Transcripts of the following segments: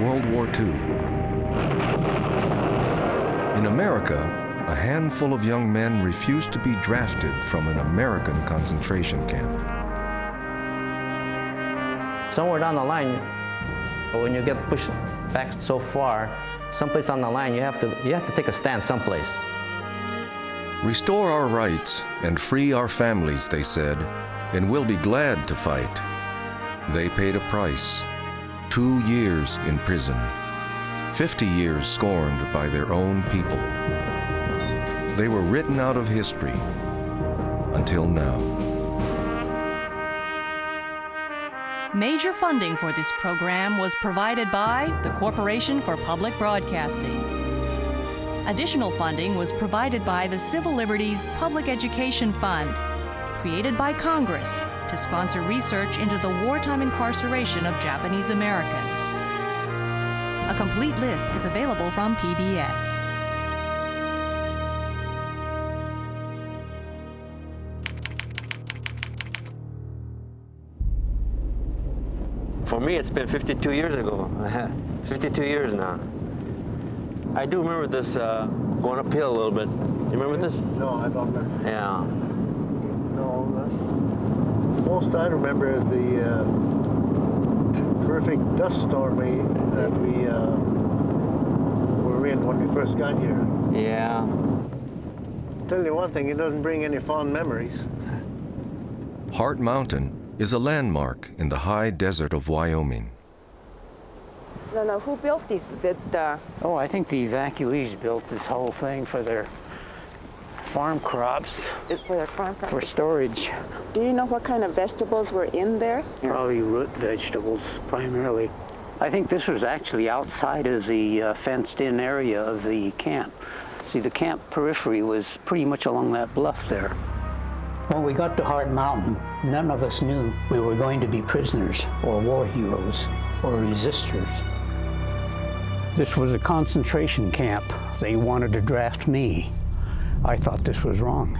World War II. In America, a handful of young men refused to be drafted from an American concentration camp. Somewhere down the line, when you get pushed back so far, someplace on the line, you have to take a stand someplace. Restore our rights and free our families, they said, and we'll be glad to fight. They paid a price. 2 years in prison. 50 years scorned by their own people. They were written out of history until now. Major funding for this program was provided by the Corporation for Public Broadcasting. Additional funding was provided by the Civil Liberties Public Education Fund, created by Congress to sponsor research into the wartime incarceration of Japanese Americans. A complete list is available from PBS. For me, it's been 52 years ago. 52 years now. I do remember this going uphill a little bit. You remember this? No, I don't remember. Yeah. No, most I remember is the terrific dust storm that we were in when we first got here. Yeah. Tell you one thing, it doesn't bring any fond memories. Heart Mountain is a landmark in the high desert of Wyoming. No, who built these? Oh, I think the evacuees built this whole thing for their farm crops. For their farm crops? For storage. Do you know what kind of vegetables were in there? Probably root vegetables, primarily. I think this was actually outside of the fenced-in area of the camp. See, the camp periphery was pretty much along that bluff there. When we got to Heart Mountain, none of us knew we were going to be prisoners or war heroes or resistors. This was a concentration camp. They wanted to draft me. I thought this was wrong.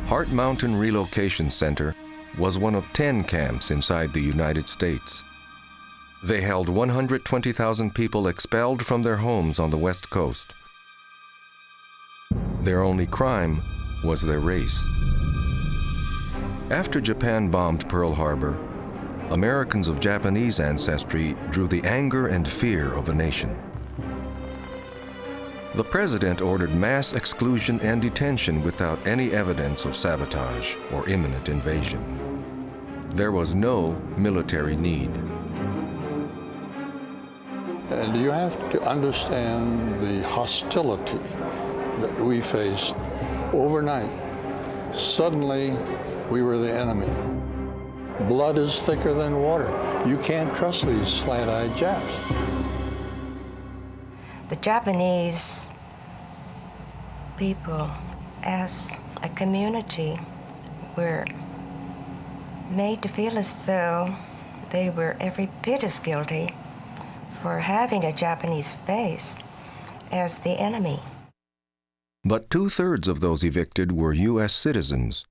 Heart Mountain Relocation Center was one of 10 camps inside the United States. They held 120,000 people expelled from their homes on the West Coast. Their only crime was their race. After Japan bombed Pearl Harbor, Americans of Japanese ancestry drew the anger and fear of a nation. The president ordered mass exclusion and detention without any evidence of sabotage or imminent invasion. There was no military need. And you have to understand the hostility that we faced overnight. Suddenly, we were the enemy. Blood is thicker than water. You can't trust these slant-eyed Japs. The Japanese people, as a community, were made to feel as though they were every bit as guilty for having a Japanese face as the enemy. But 2/3 of those evicted were U.S. citizens,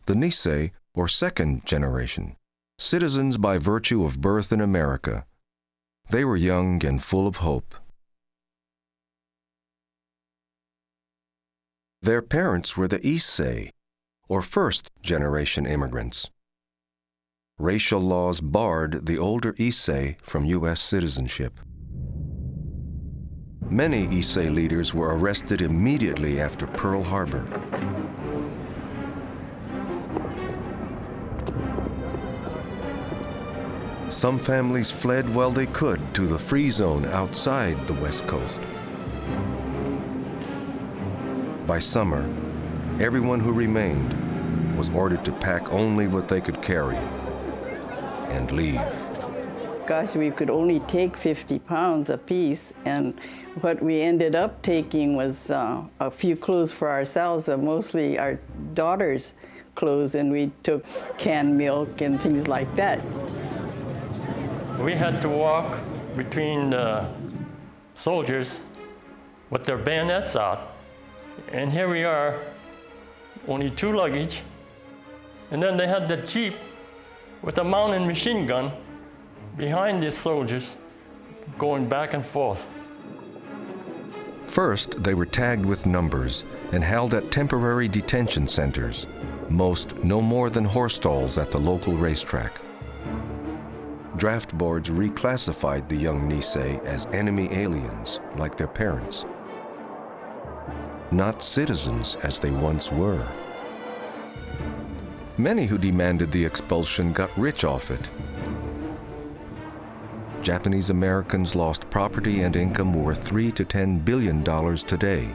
the Nisei, or second generation, citizens by virtue of birth in America. They were young and full of hope. Their parents were the Issei, or first-generation immigrants. Racial laws barred the older Issei from U.S. citizenship. Many Issei leaders were arrested immediately after Pearl Harbor. Some families fled while they could to the free zone outside the West Coast. By summer, everyone who remained was ordered to pack only what they could carry and leave. Gosh, we could only take 50 pounds apiece, and what we ended up taking was a few clothes for ourselves, but mostly our daughters' clothes, and we took canned milk and things like that. We had to walk between the soldiers with their bayonets out. And here we are, only 2 luggage. And then they had the Jeep with a mounted machine gun behind these soldiers going back and forth. First, they were tagged with numbers and held at temporary detention centers, most no more than horse stalls at the local racetrack. Draft boards reclassified the young Nisei as enemy aliens, like their parents. Not citizens as they once were. Many who demanded the expulsion got rich off it. Japanese Americans lost property and income worth $3 to $10 billion today.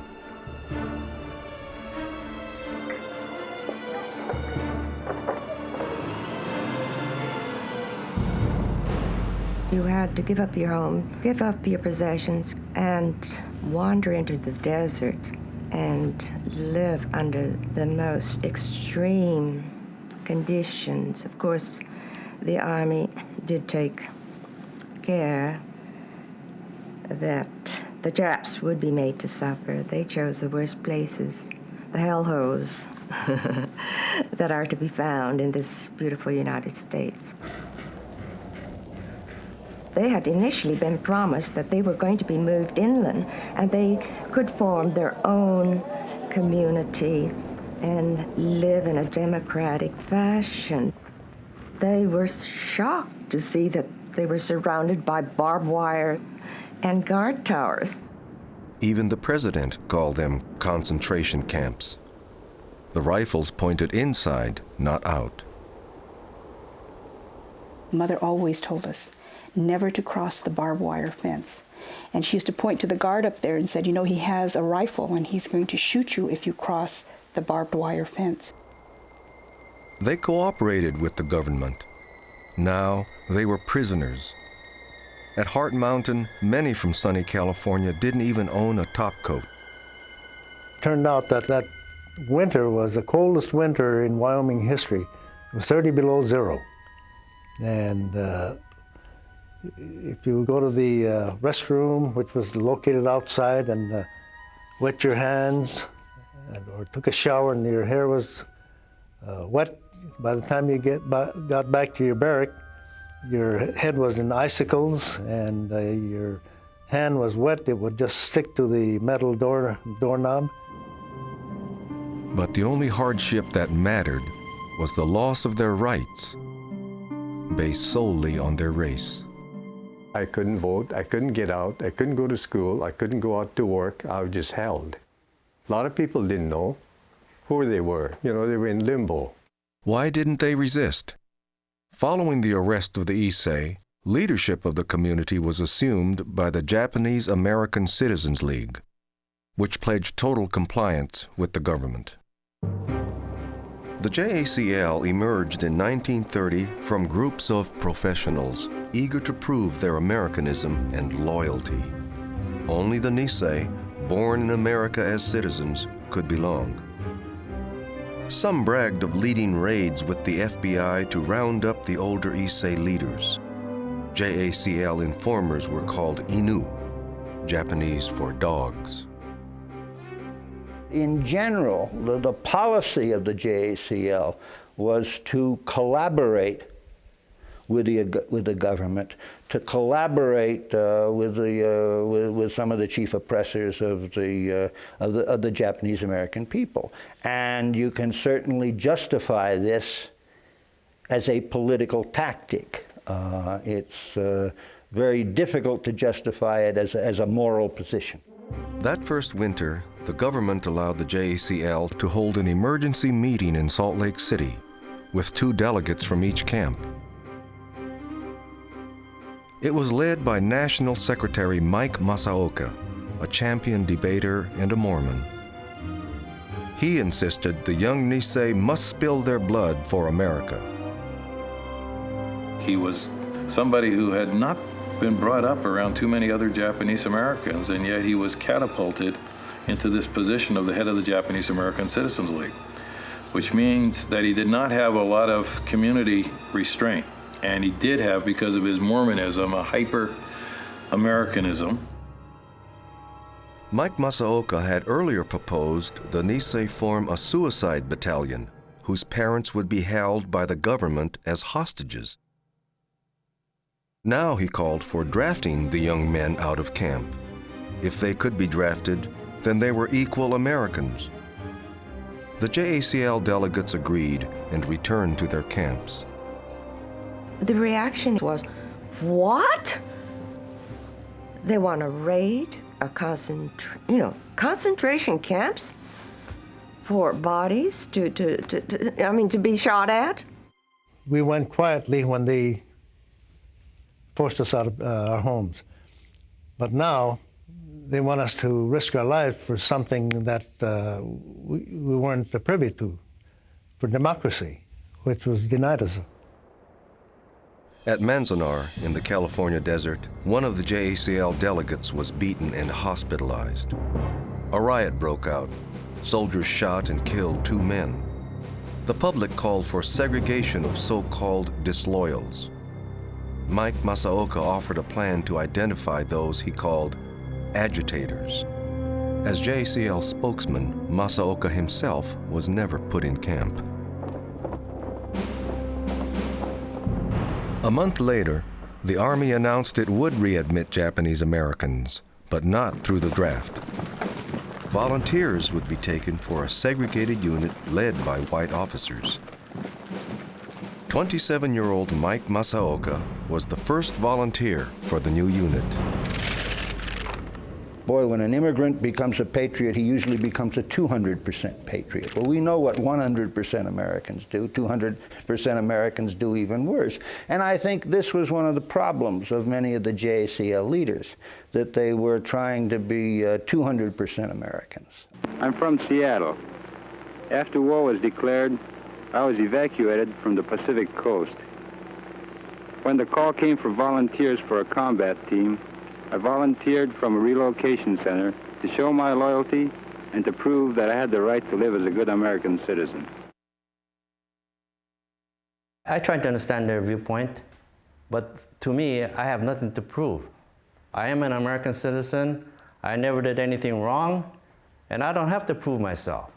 You had to give up your home, give up your possessions, and wander into the desert and live under the most extreme conditions. Of course, the Army did take care that the Japs would be made to suffer. They chose the worst places, the hellholes that are to be found in this beautiful United States. They had initially been promised that they were going to be moved inland and they could form their own community and live in a democratic fashion. They were shocked to see that they were surrounded by barbed wire and guard towers. Even the president called them concentration camps. The rifles pointed inside, not out. Mother always told us never to cross the barbed wire fence. And she used to point to the guard up there and said, you know, he has a rifle and he's going to shoot you if you cross the barbed wire fence. They cooperated with the government. Now they were prisoners. At Heart Mountain, many from sunny California didn't even own a topcoat. Turned out that that winter was the coldest winter in Wyoming history. It was 30 below zero. And if you go to the restroom, which was located outside, and wet your hands, or took a shower and your hair was wet, by the time you got back to your barrack, your head was in icicles and your hand was wet. It would just stick to the metal doorknob. But the only hardship that mattered was the loss of their rights, based solely on their race. I couldn't vote, I couldn't get out, I couldn't go to school, I couldn't go out to work, I was just held. A lot of people didn't know who they were. You know, they were in limbo. Why didn't they resist? Following the arrest of the Issei, leadership of the community was assumed by the Japanese American Citizens League, which pledged total compliance with the government. The JACL emerged in 1930 from groups of professionals eager to prove their Americanism and loyalty. Only the Nisei, born in America as citizens, could belong. Some bragged of leading raids with the FBI to round up the older Issei leaders. JACL informers were called Inu, Japanese for dogs. In general, the policy of the JACL was to collaborate with the government, to collaborate with some of the chief oppressors of the Japanese American people. And you can certainly justify this as a political tactic. It's very difficult to justify it as a moral position. That first winter, the government allowed the JACL to hold an emergency meeting in Salt Lake City with 2 delegates from each camp. It was led by National Secretary Mike Masaoka, a champion debater and a Mormon. He insisted the young Nisei must spill their blood for America. He was somebody who had not been brought up around too many other Japanese Americans, and yet he was catapulted into this position of the head of the Japanese American Citizens League, which means that he did not have a lot of community restraint. And he did have, because of his Mormonism, a hyper-Americanism. Mike Masaoka had earlier proposed the Nisei form a suicide battalion, whose parents would be held by the government as hostages. Now he called for drafting the young men out of camp. If they could be drafted, then they were equal Americans. The JACL delegates agreed and returned to their camps. The reaction was, what? They want to raid a concentration camps for bodies to be shot at? We went quietly when they forced us out of our homes. But now they want us to risk our lives for something that we weren't privy to, for democracy, which was denied us. At Manzanar, in the California desert, one of the JACL delegates was beaten and hospitalized. A riot broke out. Soldiers shot and killed 2 men. The public called for segregation of so-called disloyals. Mike Masaoka offered a plan to identify those he called agitators. As JACL spokesman, Masaoka himself was never put in camp. A month later, the Army announced it would readmit Japanese Americans, but not through the draft. Volunteers would be taken for a segregated unit led by white officers. 27-year-old Mike Masaoka was the first volunteer for the new unit. Boy, when an immigrant becomes a patriot, he usually becomes a 200% patriot. Well, we know what 100% Americans do. 200% Americans do even worse. And I think this was one of the problems of many of the JACL leaders, that they were trying to be 200% Americans. I'm from Seattle. After war was declared, I was evacuated from the Pacific coast. When the call came for volunteers for a combat team, I volunteered from a relocation center to show my loyalty and to prove that I had the right to live as a good American citizen. I tried to understand their viewpoint, but to me, I have nothing to prove. I am an American citizen, I never did anything wrong, and I don't have to prove myself.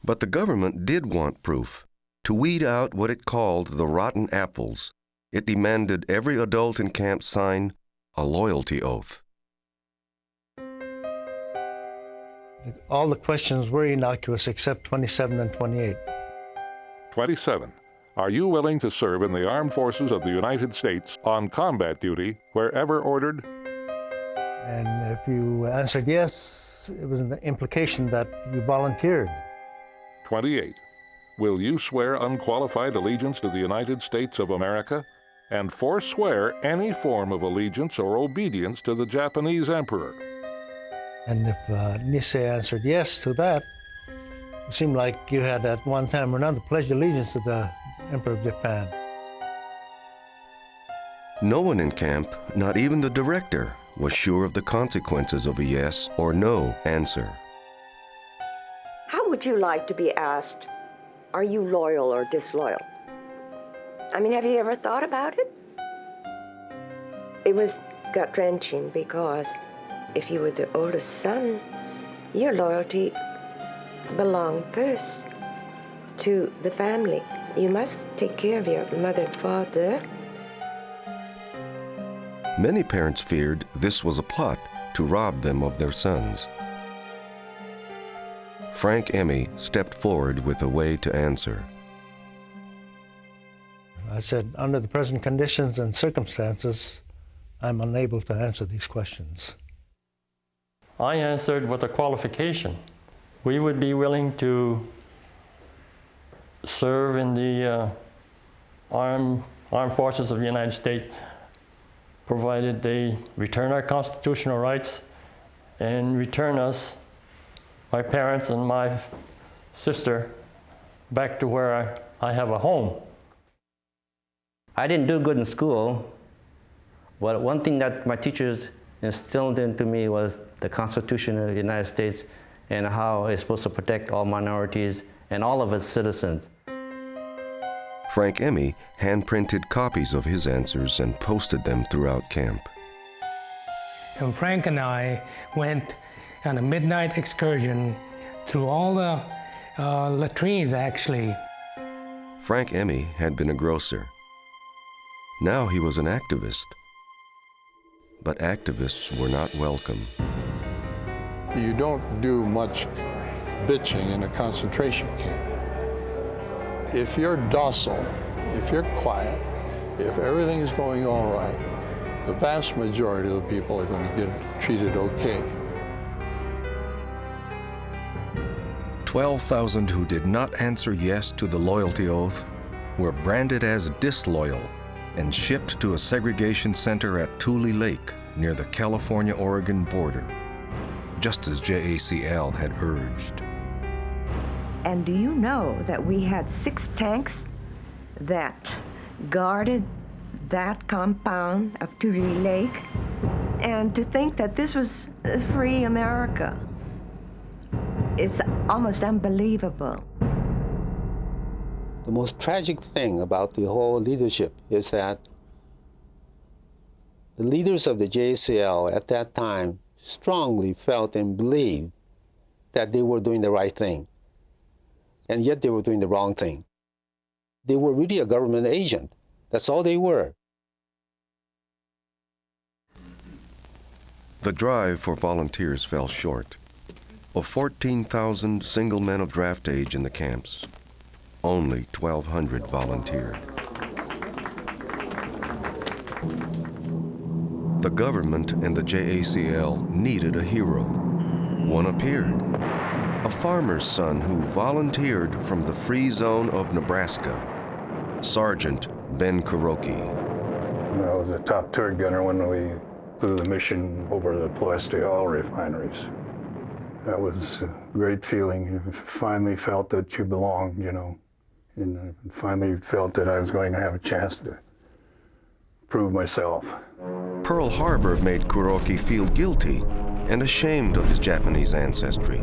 But the government did want proof. To weed out what it called the rotten apples, it demanded every adult in camp sign a loyalty oath. All the questions were innocuous except 27 and 28. 27. Are you willing to serve in the armed forces of the United States on combat duty wherever ordered? And if you answered yes, it was an implication that you volunteered. 28. Will you swear unqualified allegiance to the United States of America and forswear any form of allegiance or obedience to the Japanese Emperor? And if Nisei answered yes to that, it seemed like you had at one time or another pledged allegiance to the Emperor of Japan. No one in camp, not even the director, was sure of the consequences of a yes or no answer. How would you like to be asked, are you loyal or disloyal? I mean, have you ever thought about it? It was gut-wrenching because if you were the oldest son, your loyalty belonged first to the family. You must take care of your mother and father. Many parents feared this was a plot to rob them of their sons. Frank Emmy stepped forward with a way to answer. I said, under the present conditions and circumstances, I'm unable to answer these questions. I answered with a qualification. We would be willing to serve in the armed forces of the United States, provided they return our constitutional rights and return us, my parents and my sister, back to where I have a home. I didn't do good in school, but one thing that my teachers instilled into me was the Constitution of the United States and how it's supposed to protect all minorities and all of its citizens. Frank Emmy hand-printed copies of his answers and posted them throughout camp. And Frank and I went on a midnight excursion through all the latrines, actually. Frank Emmy had been a grocer. Now he was an activist. But activists were not welcome. You don't do much bitching in a concentration camp. If you're docile, if you're quiet, if everything is going all right, the vast majority of the people are going to get treated okay. 12,000 who did not answer yes to the loyalty oath were branded as disloyal and shipped to a segregation center at Tule Lake near the California-Oregon border, just as JACL had urged. And do you know that we had 6 tanks that guarded that compound of Tule Lake? And to think that this was free America, it's almost unbelievable. The most tragic thing about the whole leadership is that the leaders of the JCL at that time strongly felt and believed that they were doing the right thing, and yet they were doing the wrong thing. They were really a government agent. That's all they were. The drive for volunteers fell short. Of 14,000 single men of draft age in the camps, only 1,200 volunteered. The government and the JACL needed a hero. One appeared, a farmer's son who volunteered from the free zone of Nebraska, Sergeant Ben Kuroki. I was a top turret gunner when we flew the mission over the plastic oil refineries. That was a great feeling. You finally felt that you belonged, you know, and I finally felt that I was going to have a chance to prove myself. Pearl Harbor made Kuroki feel guilty and ashamed of his Japanese ancestry.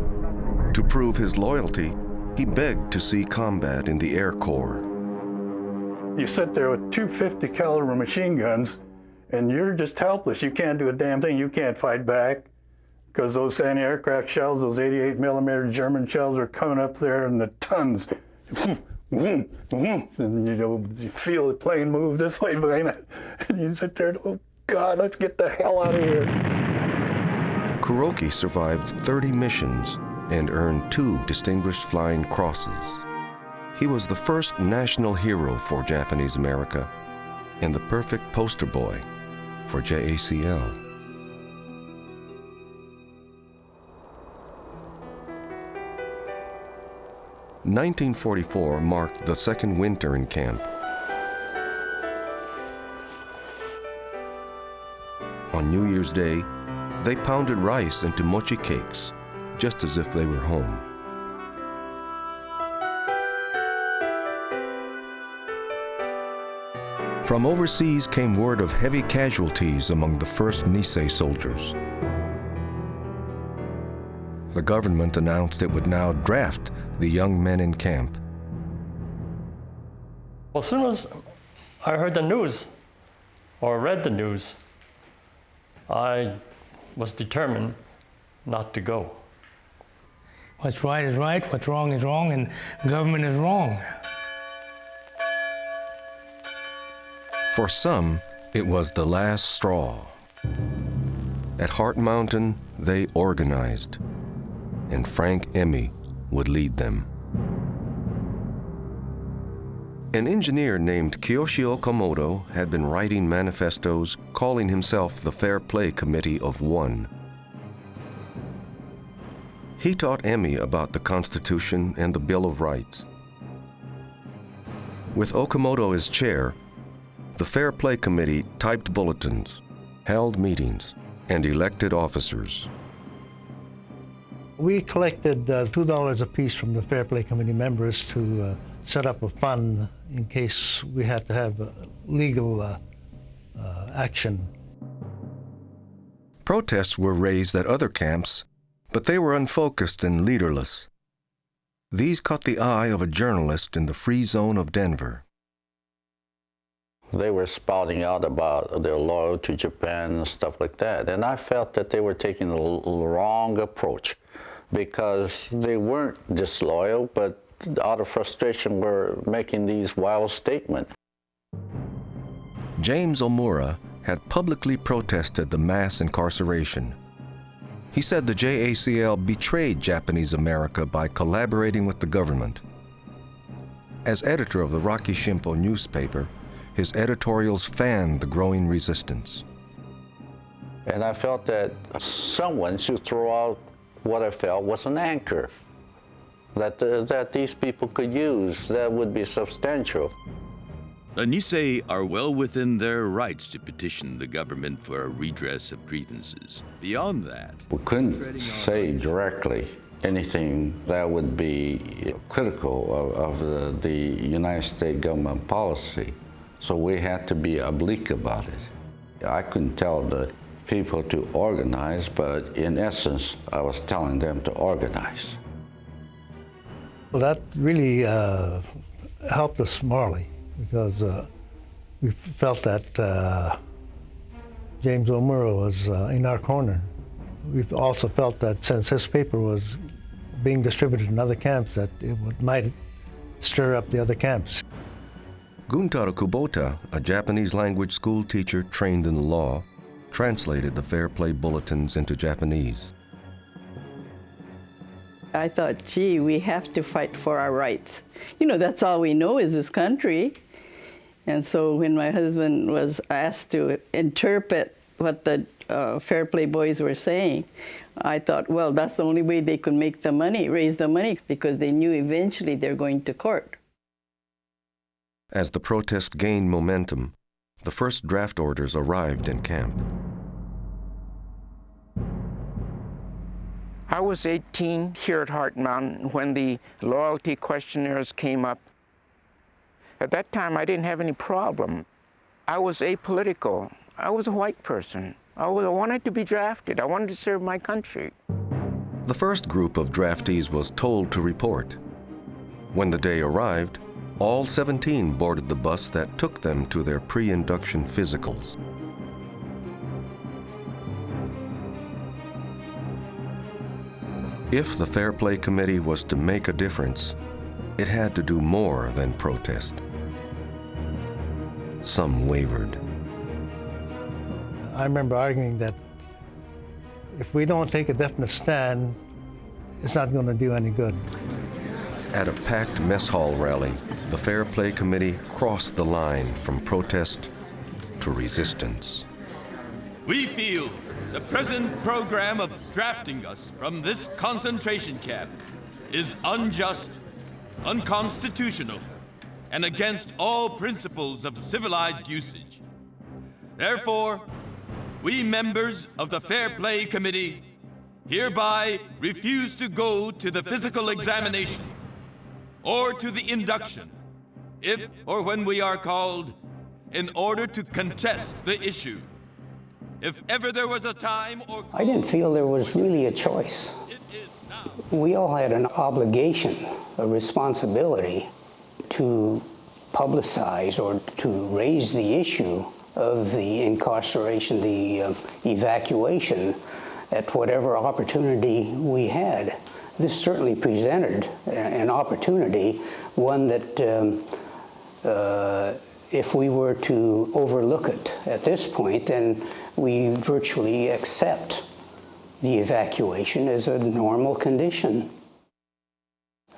To prove his loyalty, he begged to see combat in the Air Corps. You sit there with 250 caliber machine guns, and you're just helpless. You can't do a damn thing. You can't fight back, because those anti-aircraft shells, those 88 millimeter German shells are coming up there in the tons. And you know, you feel the plane move this way behind it, and you sit there, oh God, let's get the hell out of here. Kuroki survived 30 missions and earned 2 Distinguished Flying Crosses. He was the first national hero for Japanese America and the perfect poster boy for JACL. "1944 marked the second winter in camp. On New Year's Day, they pounded rice into mochi cakes, just as if they were home. From overseas came word of heavy casualties among the first Nisei soldiers. The government announced it would now draft the young men in camp. Well, as soon as I heard the news, or read the news, I was determined not to go. What's right is right, what's wrong is wrong, and government is wrong. For some, it was the last straw. At Heart Mountain, they organized, and Frank Emmy would lead them. An engineer named Kiyoshi Okamoto had been writing manifestos calling himself the Fair Play Committee of One. He taught Emmy about the Constitution and the Bill of Rights. With Okamoto as chair, the Fair Play Committee typed bulletins, held meetings, and elected officers. We collected $2 apiece from the Fair Play Committee members to set up a fund in case we had to have legal action. Protests were raised at other camps, but they were unfocused and leaderless. These caught the eye of a journalist in the Free Zone of Denver. They were spouting out about their loyalty to Japan and stuff like that, and I felt that they were taking the wrong approach, because they weren't disloyal, but out of frustration, were making these wild statements. James Omura had publicly protested the mass incarceration. He said the JACL betrayed Japanese America by collaborating with the government. As editor of the Rocky Shimpo newspaper, his editorials fanned the growing resistance. And I felt that someone should throw out what I felt was an anchor that these people could use that would be substantial. The Nisei are well within their rights to petition the government for a redress of grievances. Beyond that, We couldn't say directly anything that would be critical of the United States government policy. So we had to be oblique about it. I couldn't tell the people to organize, but in essence, I was telling them to organize. Well, that really helped us morally, because we felt that James Omura was in our corner. We also felt that since his paper was being distributed in other camps, that it might stir up the other camps. Guntaro Kubota, a Japanese language school teacher trained in the law, translated the Fair Play bulletins into Japanese. I thought, gee, we have to fight for our rights. You know, that's all we know is this country. And so when my husband was asked to interpret what the Fair Play boys were saying, I thought, well, that's the only way they could make the money, raise the money, because they knew eventually they're going to court. As the protest gained momentum, the first draft orders arrived in camp. I was 18 here at Heart Mountain when the loyalty questionnaires came up. At that time, I didn't have any problem. I was apolitical. I was a white person. I wanted to be drafted. I wanted to serve my country. The first group of draftees was told to report. When the day arrived, all 17 boarded the bus that took them to their pre-induction physicals. If the Fair Play Committee was to make a difference, it had to do more than protest. Some wavered. I remember arguing that if we don't take a definite stand, it's not going to do any good. At a packed mess hall rally, the Fair Play Committee crossed the line from protest to resistance. we feel the present program of drafting us from this concentration camp is unjust, unconstitutional, and against all principles of civilized usage. Therefore, we members of the Fair Play Committee hereby refuse to go to the physical examination or to the induction, if or when we are called, in order to contest the issue. If ever there was a time or... I didn't feel there was really a choice. We all had an obligation, a responsibility to publicize or to raise the issue of the incarceration, the evacuation at whatever opportunity we had. This certainly presented an opportunity, one that if we were to overlook it at this point, then we virtually accept the evacuation as a normal condition.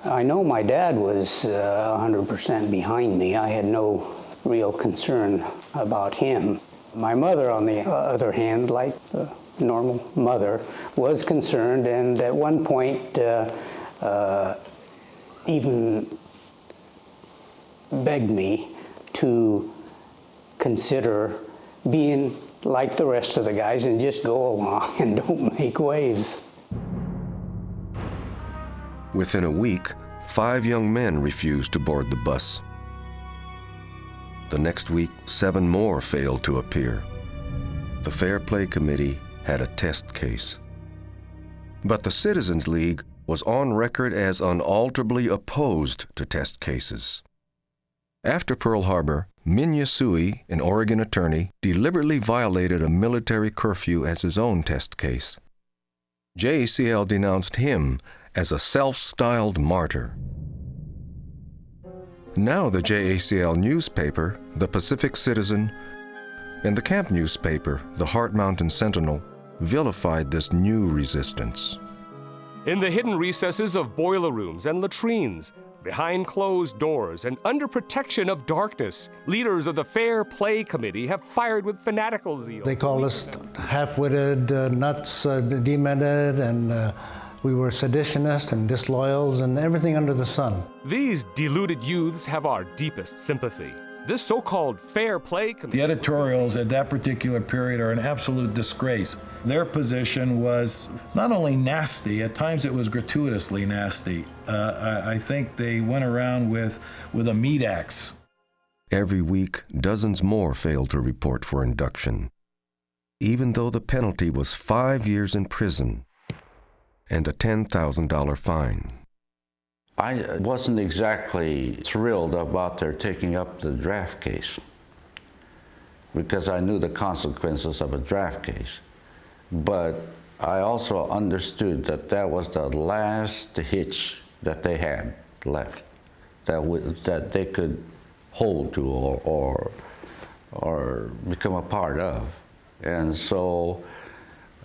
I know my dad was 100% behind me. I had no real concern about him. My mother, on the other hand, like a normal mother, was concerned, and at one point even begged me to consider being like the rest of the guys and just go along and don't make waves. Within a week, 5 young men refused to board the bus. The next week, 7 more failed to appear. The Fair Play Committee had a test case. But the Citizens League was on record as unalterably opposed to test cases. After Pearl Harbor, Minya Sui, an Oregon attorney, deliberately violated a military curfew as his own test case. JACL denounced him as a self-styled martyr. Now the JACL newspaper, the Pacific Citizen, and the camp newspaper, the Heart Mountain Sentinel, vilified this new resistance. In the hidden recesses of boiler rooms and latrines, behind closed doors and under protection of darkness, leaders of the Fair Play Committee have fired with fanatical zeal. They called us half-witted, nuts, demented, and we were seditionists and disloyals and everything under the sun. These deluded youths have our deepest sympathy. This so-called Fair Play Committee... The editorials at that particular period are an absolute disgrace. Their position was not only nasty, at times it was gratuitously nasty. I think they went around with a meat axe. Every week, dozens more failed to report for induction, even though the penalty was 5 years in prison and a $10,000 fine. I wasn't exactly thrilled about their taking up the draft case because I knew the consequences of a draft case. But I also understood that that was the last hitch that they had left, that they could hold to or become a part of. And so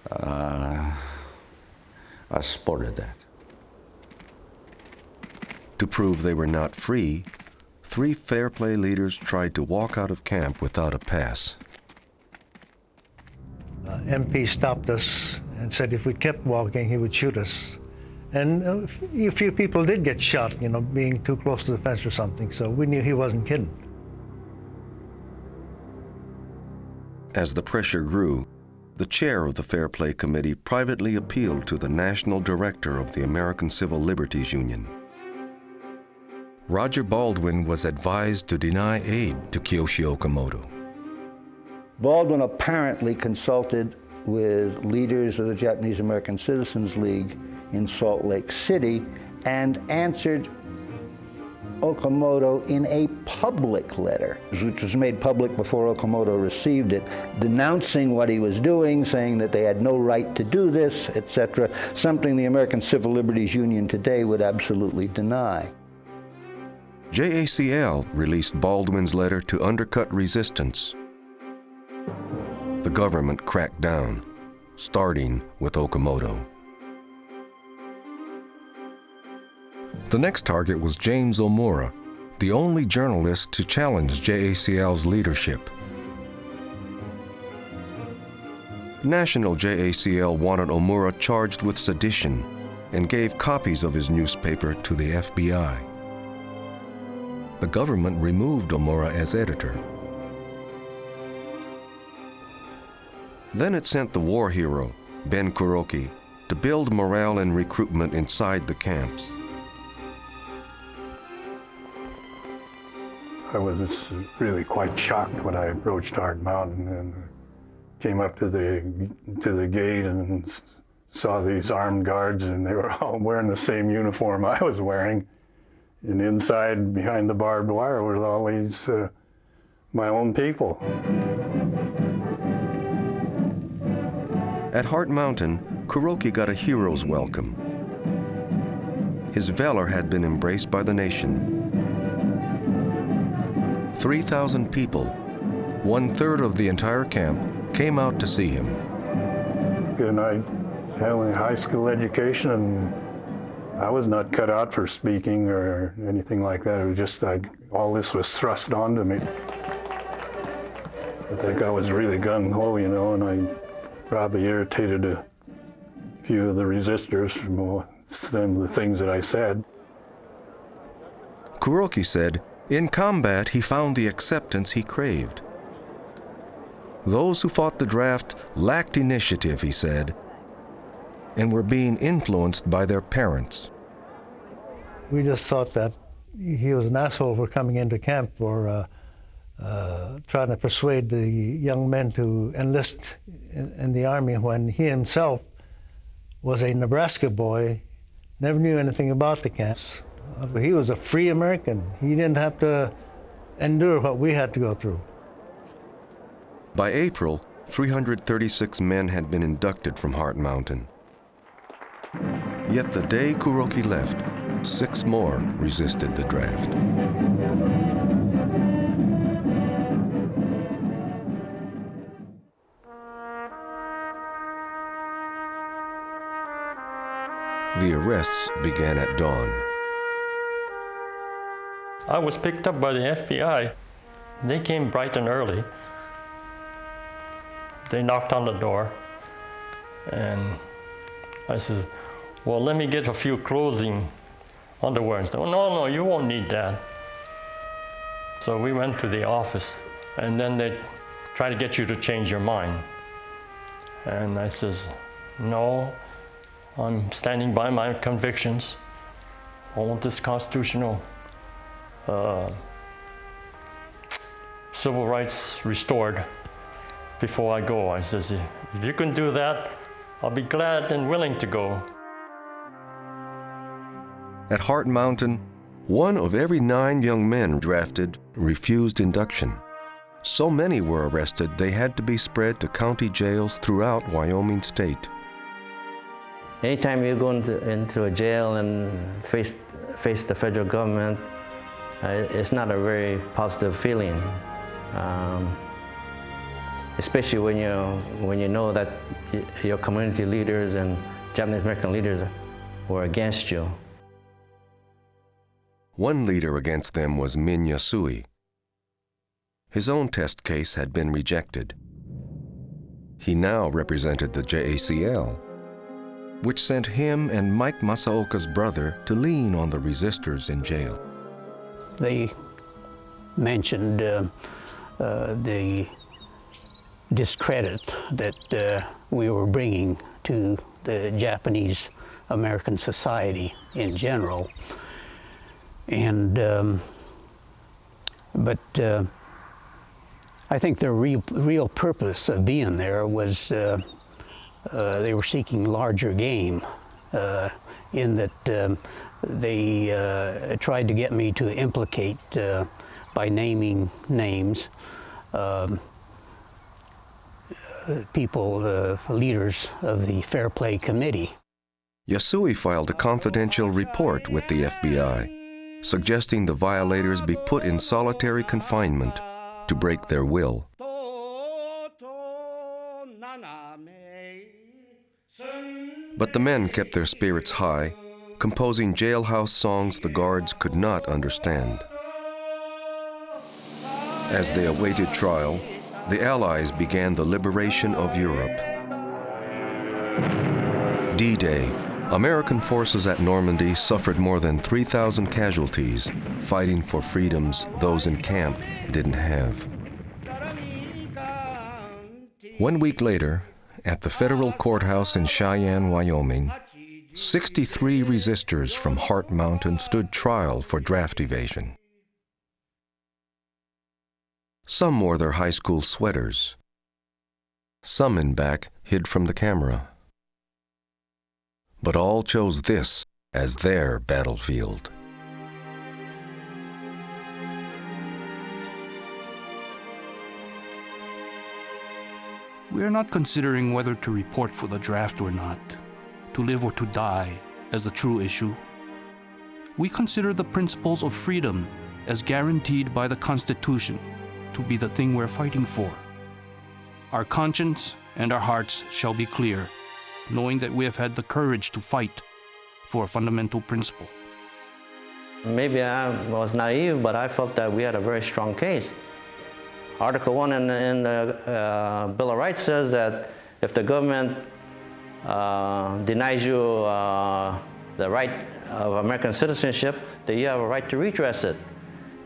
I supported that. To prove they were not free, 3 Fair Play leaders tried to walk out of camp without a pass. MP stopped us and said if we kept walking, he would shoot us. And a few people did get shot, being too close to the fence or something, so we knew he wasn't kidding. As the pressure grew, the chair of the Fair Play Committee privately appealed to the national director of the American Civil Liberties Union. Roger Baldwin was advised to deny aid to Kiyoshi Okamoto. Baldwin apparently consulted with leaders of the Japanese American Citizens League in Salt Lake City and answered Okamoto in a public letter, which was made public before Okamoto received it, denouncing what he was doing, saying that they had no right to do this, etc., something the American Civil Liberties Union today would absolutely deny. JACL released Baldwin's letter to undercut resistance. The government cracked down, starting with Okamoto. The next target was James Omura, the only journalist to challenge JACL's leadership. National JACL wanted Omura charged with sedition and gave copies of his newspaper to the FBI. The government removed Omura as editor. Then it sent the war hero, Ben Kuroki, to build morale and recruitment inside the camps. I was really quite shocked when I approached Heart Mountain and came up to the gate and saw these armed guards, and they were all wearing the same uniform I was wearing. And inside, behind the barbed wire, was all these my own people. At Heart Mountain, Kuroki got a hero's welcome. His valor had been embraced by the nation. 3,000 people, 1/3 of the entire camp, came out to see him. And I had a high school education, and I was not cut out for speaking or anything like that. It was just all this was thrust onto me. I think I was really gung-ho, and I probably irritated a few of the resistors from some of the things that I said. Kuroki said, in combat, he found the acceptance he craved. Those who fought the draft lacked initiative, he said, and were being influenced by their parents. We just thought that he was an asshole for coming into camp for trying to persuade the young men to enlist in the Army when he himself was a Nebraska boy, never knew anything about the camps. He was a free American. He didn't have to endure what we had to go through. By April, 336 men had been inducted from Heart Mountain. Yet the day Kuroki left, 6 more resisted the draft. The arrests began at dawn. I was picked up by the FBI. They came bright and early. They knocked on the door, and I said, well, let me get a few clothing underwear and stuff. No, you won't need that. So we went to the office, and then they try to get you to change your mind. And I says, no, I'm standing by my convictions. I want this constitutional civil rights restored before I go. I says, if you can do that, I'll be glad and willing to go. At Heart Mountain, 1 of every 9 young men drafted refused induction. So many were arrested, they had to be spread to county jails throughout Wyoming state. Anytime you go into a jail and face the federal government, it's not a very positive feeling, especially when you know that your community leaders and Japanese American leaders were against you. One leader against them was Min Yasui. His own test case had been rejected. He now represented the JACL, which sent him and Mike Masaoka's brother to lean on the resistors in jail. They mentioned the discredit that we were bringing to the Japanese American society in general. And but I think their real purpose of being there was they were seeking larger game, in that they tried to get me to implicate by naming names people, leaders of the Fair Play Committee. Yasui filed a confidential report with the FBI, suggesting the violators be put in solitary confinement to break their will. But the men kept their spirits high, composing jailhouse songs the guards could not understand. As they awaited trial, the Allies began the liberation of Europe. D-Day. American forces at Normandy suffered more than 3,000 casualties, fighting for freedoms those in camp didn't have. 1 week later, at the federal courthouse in Cheyenne, Wyoming, 63 resistors from Heart Mountain stood trial for draft evasion. Some wore their high school sweaters. Some in back hid from the camera. But all chose this as their battlefield. We are not considering whether to report for the draft or not, to live or to die, as the true issue. We consider the principles of freedom as guaranteed by the Constitution to be the thing we're fighting for. Our conscience and our hearts shall be clear, knowing that we have had the courage to fight for a fundamental principle. Maybe I was naive, but I felt that we had a very strong case. Article 1 in the Bill of Rights says that if the government denies you the right of American citizenship, that you have a right to redress it.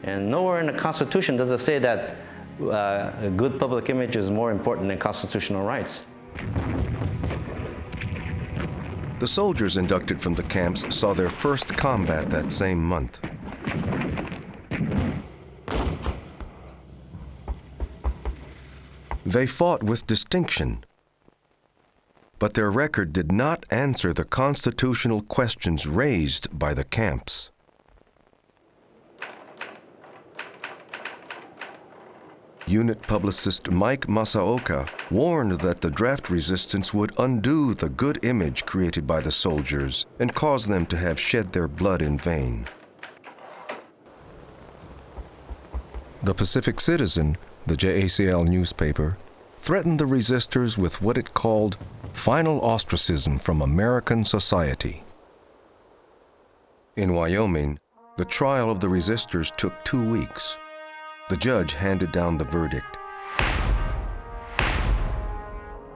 And nowhere in the Constitution does it say that a good public image is more important than constitutional rights. The soldiers inducted from the camps saw their first combat that same month. They fought with distinction, but their record did not answer the constitutional questions raised by the camps. Unit publicist Mike Masaoka warned that the draft resistance would undo the good image created by the soldiers and cause them to have shed their blood in vain. The Pacific Citizen, the JACL newspaper, threatened the resistors with what it called final ostracism from American society. In Wyoming, the trial of the resistors took 2 weeks. The judge handed down the verdict: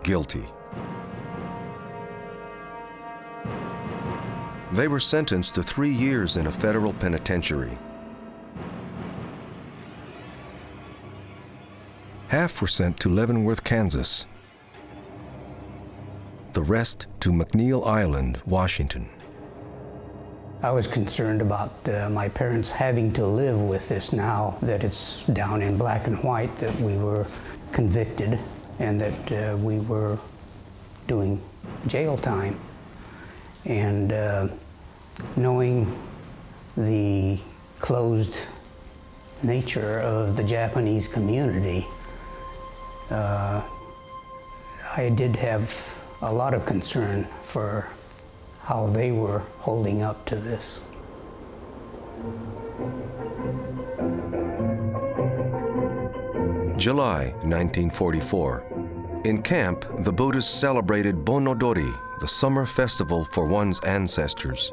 guilty. They were sentenced to 3 years in a federal penitentiary. Half were sent to Leavenworth, Kansas. The rest to McNeil Island, Washington. I was concerned about my parents having to live with this now that it's down in black and white, that we were convicted and that we were doing jail time. And knowing the closed nature of the Japanese community, I did have a lot of concern for how they were holding up to this. July 1944. In camp, the Buddhists celebrated Bonodori, the summer festival for one's ancestors.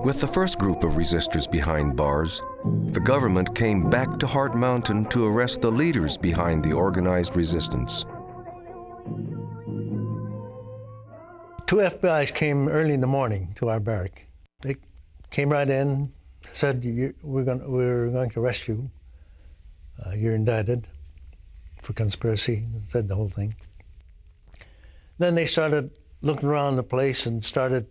With the first group of resistors behind bars, the government came back to Heart Mountain to arrest the leaders behind the organized resistance. 2 FBI's came early in the morning to our barrack. They came right in, said, we're going to arrest you. You're indicted for conspiracy, said the whole thing. Then they started looking around the place and started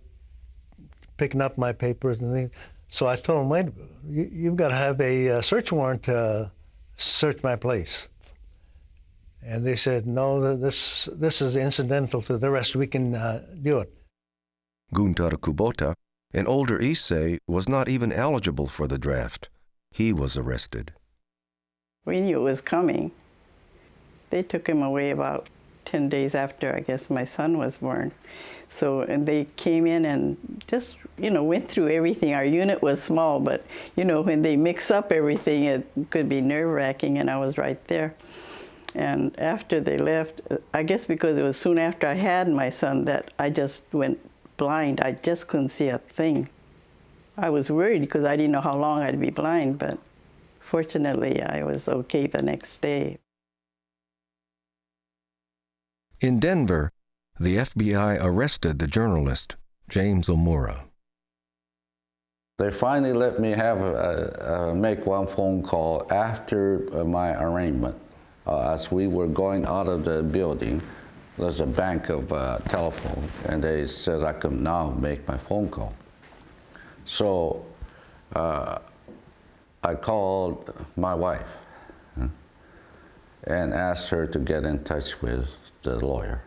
picking up my papers and things. So I told them, wait, you've got to have a search warrant to search my place. And they said, no, this is incidental to the rest. We can do it. Gunther Kubota, an older Issei, was not even eligible for the draft. He was arrested. We knew it was coming. They took him away about 10 days after, I guess, my son was born. So, and they came in and just, went through everything. Our unit was small, but, when they mix up everything, it could be nerve-wracking, and I was right there. And after they left, I guess because it was soon after I had my son that I just went blind. I just couldn't see a thing. I was worried because I didn't know how long I'd be blind, but fortunately I was okay the next day. In Denver, the FBI arrested the journalist, James Omura. They finally let me make one phone call after my arraignment. As we were going out of the building, there's a bank of telephone, and they said I could now make my phone call. So I called my wife and asked her to get in touch with the lawyer.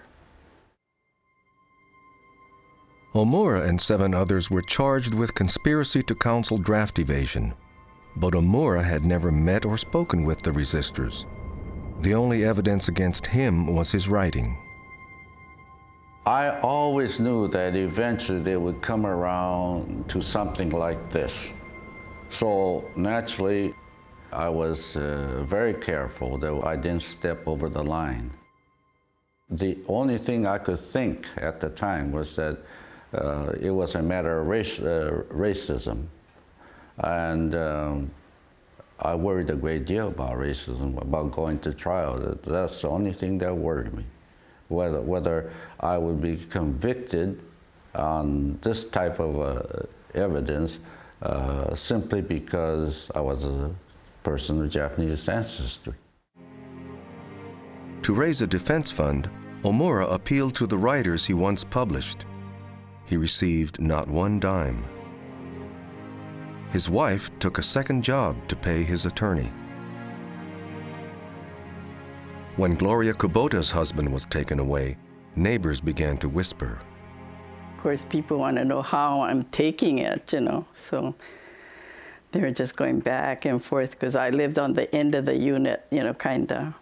Omura and 7 others were charged with conspiracy to counsel draft evasion, but Omura had never met or spoken with the resistors. The only evidence against him was his writing. I always knew that eventually they would come around to something like this. So naturally, I was very careful that I didn't step over the line. The only thing I could think at the time was that it was a matter of racism. And I worried a great deal about racism, about going to trial. That's the only thing that worried me. Whether I would be convicted on this type of evidence simply because I was a person of Japanese ancestry. To raise a defense fund, Omura appealed to the writers he once published. He received not one dime. His wife took a second job to pay his attorney. When Gloria Kubota's husband was taken away, neighbors began to whisper. Of course, people want to know how I'm taking it, so they're just going back and forth because I lived on the end of the unit, kind of.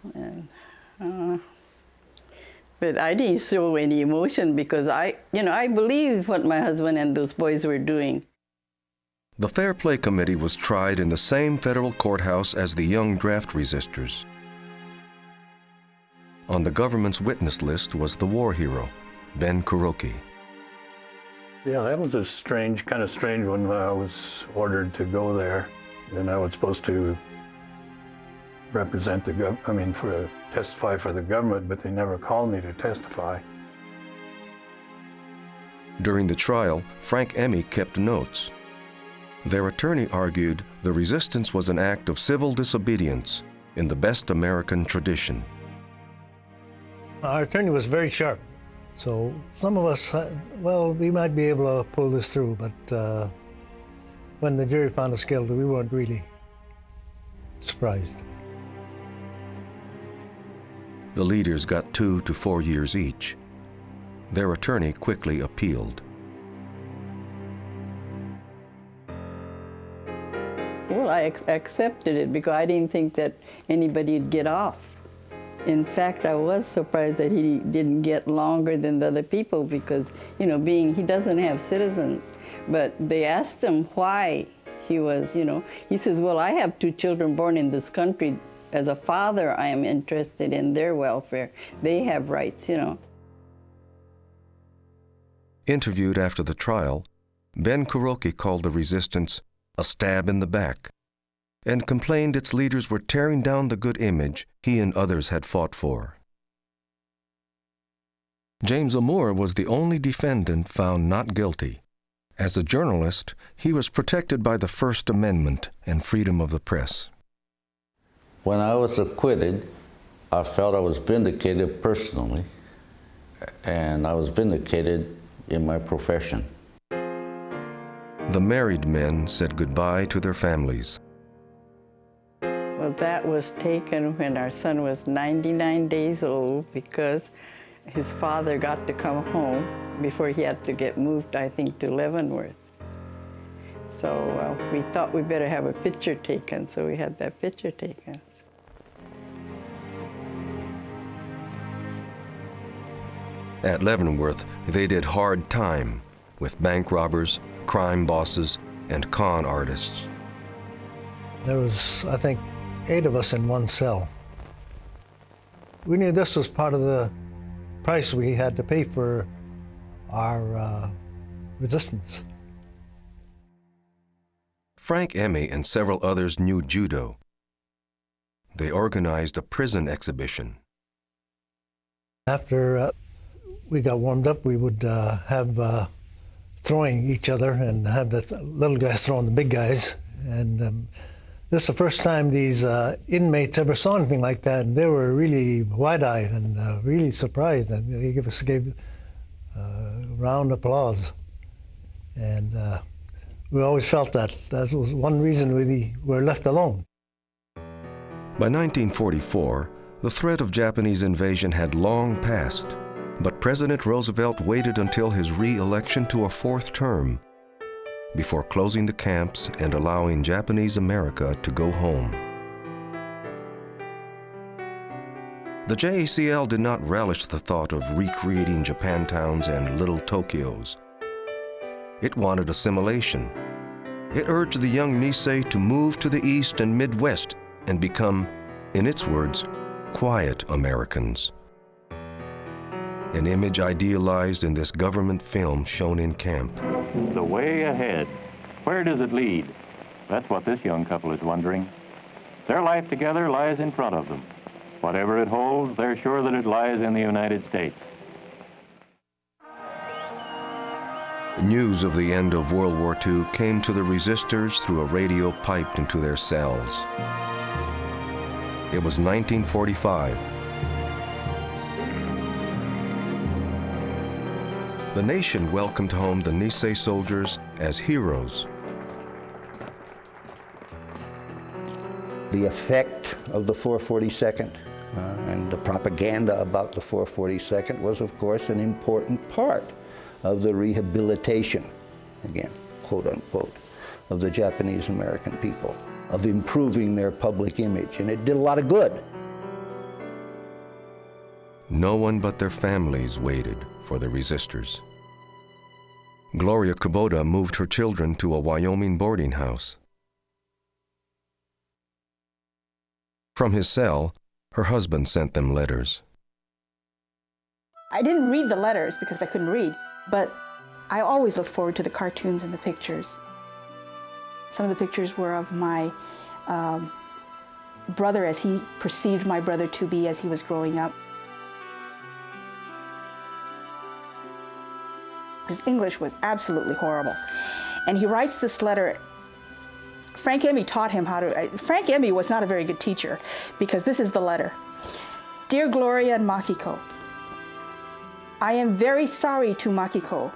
But I didn't show any emotion because I believed what my husband and those boys were doing. The Fair Play Committee was tried in the same federal courthouse as the young draft resistors. On the government's witness list was the war hero, Ben Kuroki. Yeah, that was kind of strange when I was ordered to go there. And I was supposed to represent testify for the government, but they never called me to testify. During the trial, Frank Emmy kept notes. Their attorney argued the resistance was an act of civil disobedience in the best American tradition. Our attorney was very sharp, so some of us, we might be able to pull this through, but when the jury found us guilty, we weren't really surprised. The leaders got 2 to 4 years each. Their attorney quickly appealed. Well, I accepted it because I didn't think that anybody would get off. In fact, I was surprised that he didn't get longer than the other people because, he doesn't have citizens. But they asked him why he was, he says, well, I have 2 children born in this country. As a father, I am interested in their welfare. They have rights, Interviewed after the trial, Ben Kuroki called the resistance a stab in the back and complained its leaders were tearing down the good image he and others had fought for. James Omura was the only defendant found not guilty. As a journalist, he was protected by the First Amendment and freedom of the press. When I was acquitted, I felt I was vindicated personally, and I was vindicated in my profession. The married men said goodbye to their families. Well, that was taken when our son was 99 days old because his father got to come home before he had to get moved, I think, to Leavenworth. So we thought we better have a picture taken, so we had that picture taken. At Leavenworth, they did hard time with bank robbers, crime bosses, and con artists. There was, I think, 8 of us in one cell. We knew this was part of the price we had to pay for our resistance. Frank Emmy and several others knew judo. They organized a prison exhibition. After we got warmed up, we would have throwing each other and have the little guys throwing the big guys. And this is the first time these inmates ever saw anything like that. And they were really wide-eyed and really surprised. And they gave round applause. And we always felt that was one reason we were left alone. By 1944, the threat of Japanese invasion had long passed. But President Roosevelt waited until his re-election to a 4th term before closing the camps and allowing Japanese America to go home. The JACL did not relish the thought of recreating Japantowns and little Tokyos. It wanted assimilation. It urged the young Nisei to move to the East and Midwest and become, in its words, quiet Americans. An image idealized in this government film shown in camp. The way ahead. Where does it lead? That's what this young couple is wondering. Their life together lies in front of them. Whatever it holds, they're sure that it lies in the United States. News of the end of World War II came to the resistors through a radio piped into their cells. It was 1945. The nation welcomed home the Nisei soldiers as heroes. The effect of the 442nd And the propaganda about the 442nd was, of course, an important part of the rehabilitation, again, quote unquote, of the Japanese American people, of improving their public image, and it did a lot of good. No one but their families waited for the resistors. Gloria Kubota moved her children to a Wyoming boarding house. From his cell, her husband sent them letters. I didn't read the letters because I couldn't read, but I always looked forward to the cartoons and the pictures. Some of the pictures were of my brother as he perceived my brother to be as he was growing up. His English was absolutely horrible. And he writes this letter. Frank Emmy taught him how to, Frank Emmy was not a very good teacher because this is the letter. Dear Gloria and Makiko, I am very sorry to Makiko.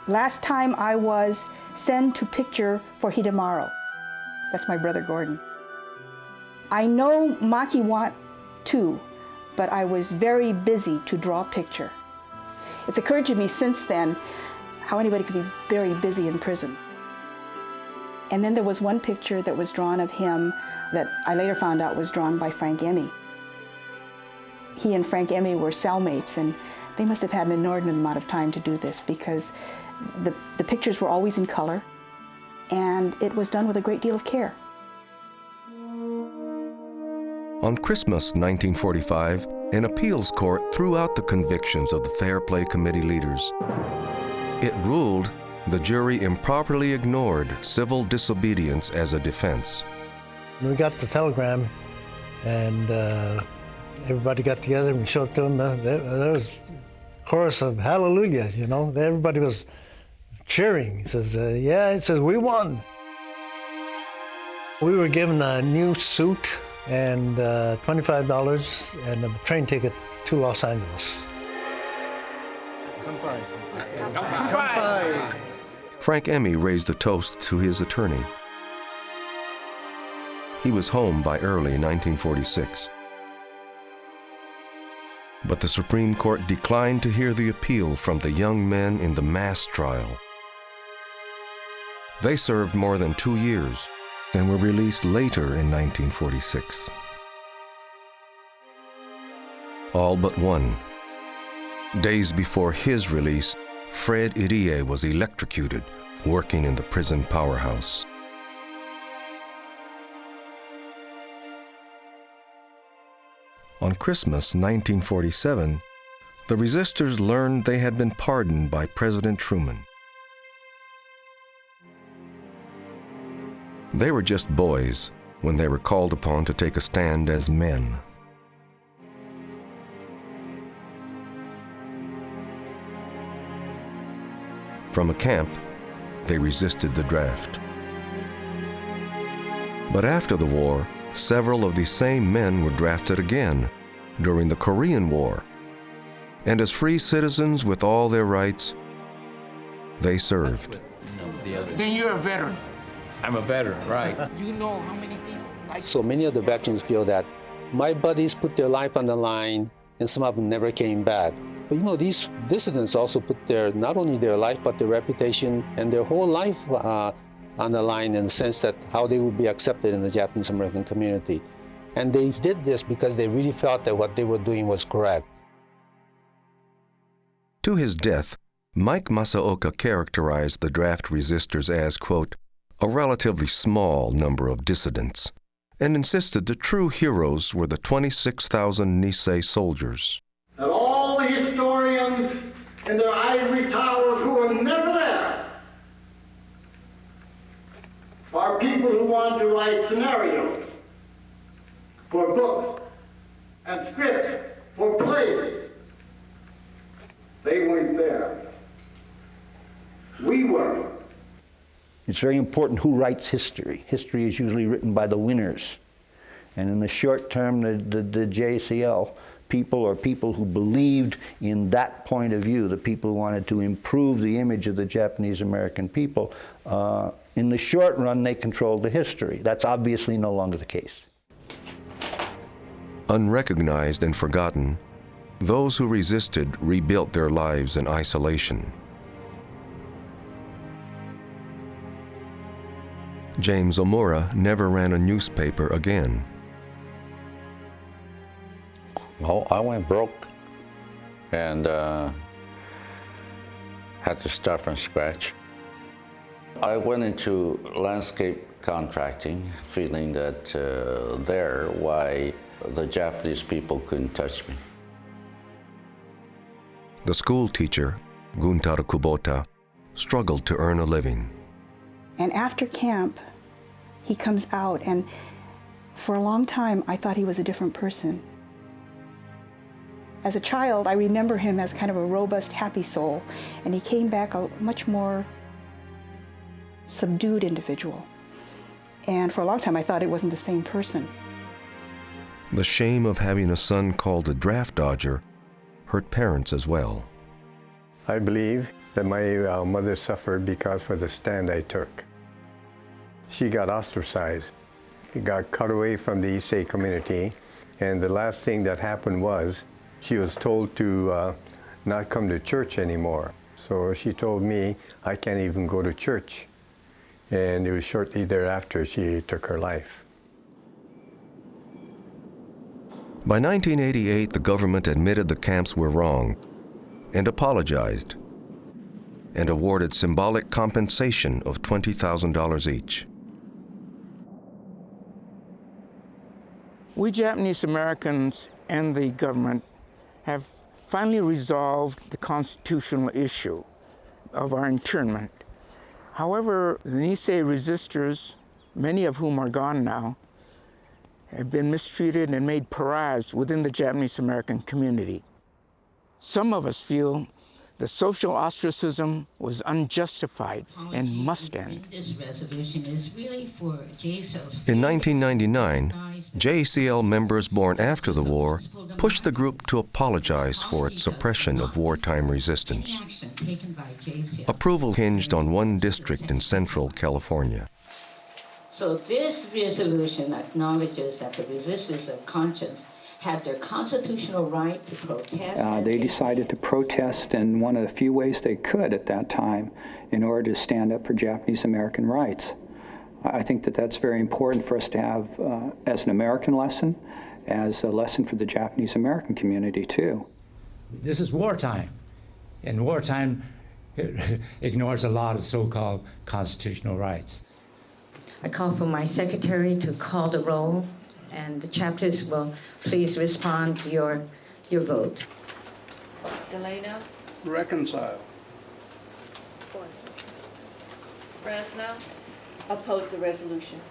Last time I was sent to picture for Hidemaru. That's my brother Gordon. I know Maki want to, but I was very busy to draw a picture. It's occurred to me since then how anybody could be very busy in prison. And then there was one picture that was drawn of him that I later found out was drawn by Frank Emmy. He and Frank Emmy were cellmates, and they must have had an inordinate amount of time to do this because the pictures were always in color, and it was done with a great deal of care. On Christmas 1945, an appeals court threw out the convictions of the Fair Play Committee leaders. It ruled the jury improperly ignored civil disobedience as a defense. We got the telegram, and everybody got together and we showed it to them. There was a chorus of hallelujah, you know. Everybody was cheering. He says, yeah, he says, we won. We were given a new suit and $25 and a train ticket to Los Angeles. Kanpai. Kanpai. Frank Emmy raised a toast to his attorney. He was home by early 1946. But the Supreme Court declined to hear the appeal from the young men in the mass trial. They served more than 2 years and were released later in 1946. All but one. Days before his release, Fred Irie was electrocuted, working in the prison powerhouse. On Christmas 1947, the resistors learned they had been pardoned by President Truman. They were just boys when they were called upon to take a stand as men. From a camp, they resisted the draft. But after the war, several of these same men were drafted again during the Korean War. And as free citizens with all their rights, they served. Then you're a veteran. I'm a veteran, right. You know how many people like So many of the veterans feel that my buddies put their life on the line and some of them never came back. But you know, these dissidents also put not only their life, but their reputation and their whole life on the line in the sense that how they would be accepted in the Japanese American community. And they did this because they really felt that what they were doing was correct. To his death, Mike Masaoka characterized the draft resistors as, quote, a relatively small number of dissidents, and insisted the true heroes were the 26,000 Nisei soldiers. That all the historians in their ivory towers who were never there are people who want to write scenarios for books and scripts for plays. They weren't there. We were. It's very important who writes history. History is usually written by the winners. And in the short term, the JCL people or people who believed in that point of view, the people who wanted to improve the image of the Japanese American people, in the short run, they controlled the history. That's obviously no longer the case. Unrecognized and forgotten, those who resisted rebuilt their lives in isolation. James Omura never ran a newspaper again. Well, I went broke and had to start from scratch. I went into landscape contracting, feeling that why the Japanese people couldn't touch me. The school teacher, Guntaro Kubota, struggled to earn a living. And after camp, he comes out, and for a long time, I thought he was a different person. As a child, I remember him as kind of a robust, happy soul, and he came back a much more subdued individual. And for a long time, I thought it wasn't the same person. The shame of having a son called a draft dodger hurt parents as well. I believe that my mother suffered because of the stand I took. She got ostracized. She got cut away from the Issei community, and the last thing that happened was she was told to not come to church anymore. So she told me I can't even go to church. And it was shortly thereafter she took her life. By 1988, the government admitted the camps were wrong and apologized and awarded symbolic compensation of $20,000 each. We Japanese Americans and the government have finally resolved the constitutional issue of our internment. However, the Nisei resistors, many of whom are gone now, have been mistreated and made pariahs within the Japanese American community. Some of us feel the social ostracism was unjustified and must end. This resolution is really for JCL's. In 1999, JCL members born after the war pushed the group to apologize for its suppression of wartime resistance. Approval hinged on one district in Central California. So this resolution acknowledges that the resistors of conscience had their constitutional right to protest. They decided to protest in one of the few ways they could at that time in order to stand up for Japanese American rights. I think that that's very important for us to have as an American lesson, as a lesson for the Japanese American community too. This is wartime, and wartime ignores a lot of so-called constitutional rights. I call for my secretary to call the roll, and the chapters will please respond to your vote. Delano? Reconcile. Fresno? Oppose the resolution.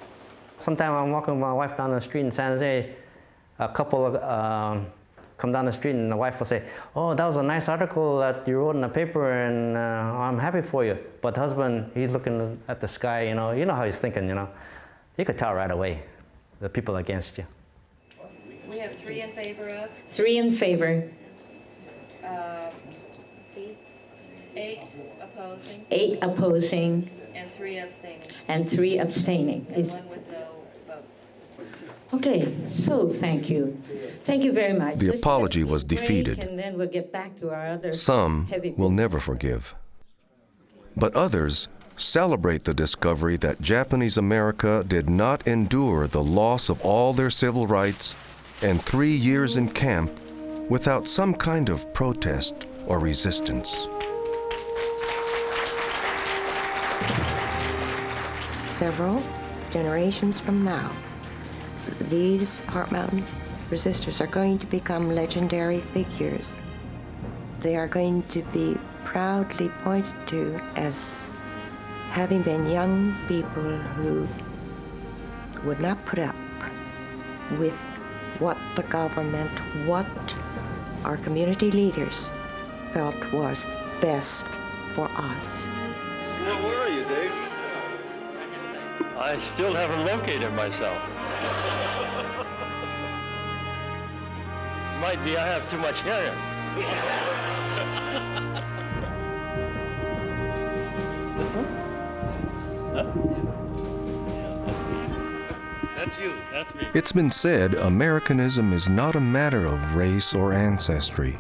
Sometimes I'm walking with my wife down the street in San Jose, a couple come down the street and the wife will say, "Oh, that was a nice article that you wrote in the paper, and I'm happy for you." But the husband, he's looking at the sky, you know how he's thinking, You could tell right away, the people against you. We have 3 in favor of. 3 in favor. 8 opposing. 8 opposing. And 3 abstaining. And 3 abstaining. And 1 with no vote. Okay, so thank you. Thank you very much. The apology was defeated. And then we'll get back to our other Some heavy will never forgive. But others celebrate the discovery that Japanese America did not endure the loss of all their civil rights and 3 years in camp without some kind of protest or resistance. Several generations from now, these Heart Mountain resistors are going to become legendary figures. They are going to be proudly pointed to as having been young people who would not put up with what the government, what our community leaders felt was best for us. Where are you, Dave? I still haven't located myself. Might be I have too much hair. This one? Huh? That's you. That's me. It's been said Americanism is not a matter of race or ancestry.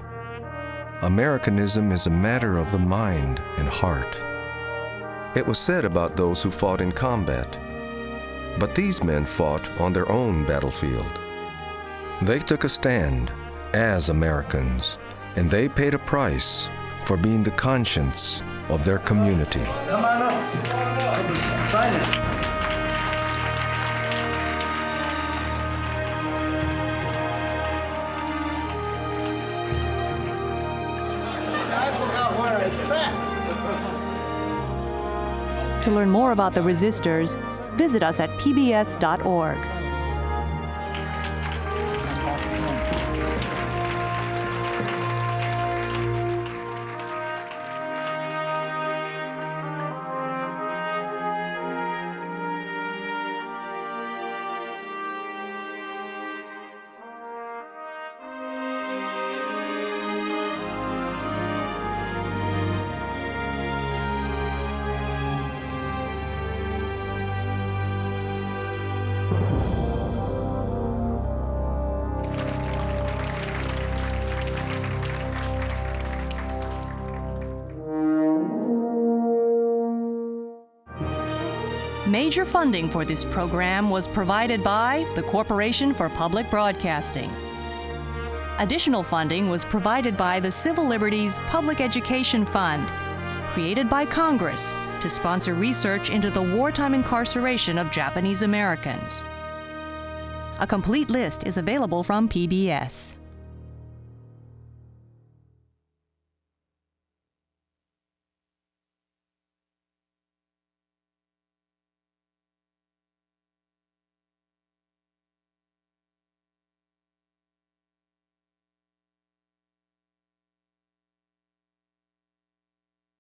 Americanism is a matter of the mind and heart. It was said about those who fought in combat, but these men fought on their own battlefield. They took a stand as Americans, and they paid a price for being the conscience of their community. Come on up. Sign it. I forgot where I sat. To learn more about the resistors, visit us at pbs.org. Major funding for this program was provided by the Corporation for Public Broadcasting. Additional funding was provided by the Civil Liberties Public Education Fund, created by Congress to sponsor research into the wartime incarceration of Japanese Americans. A complete list is available from PBS.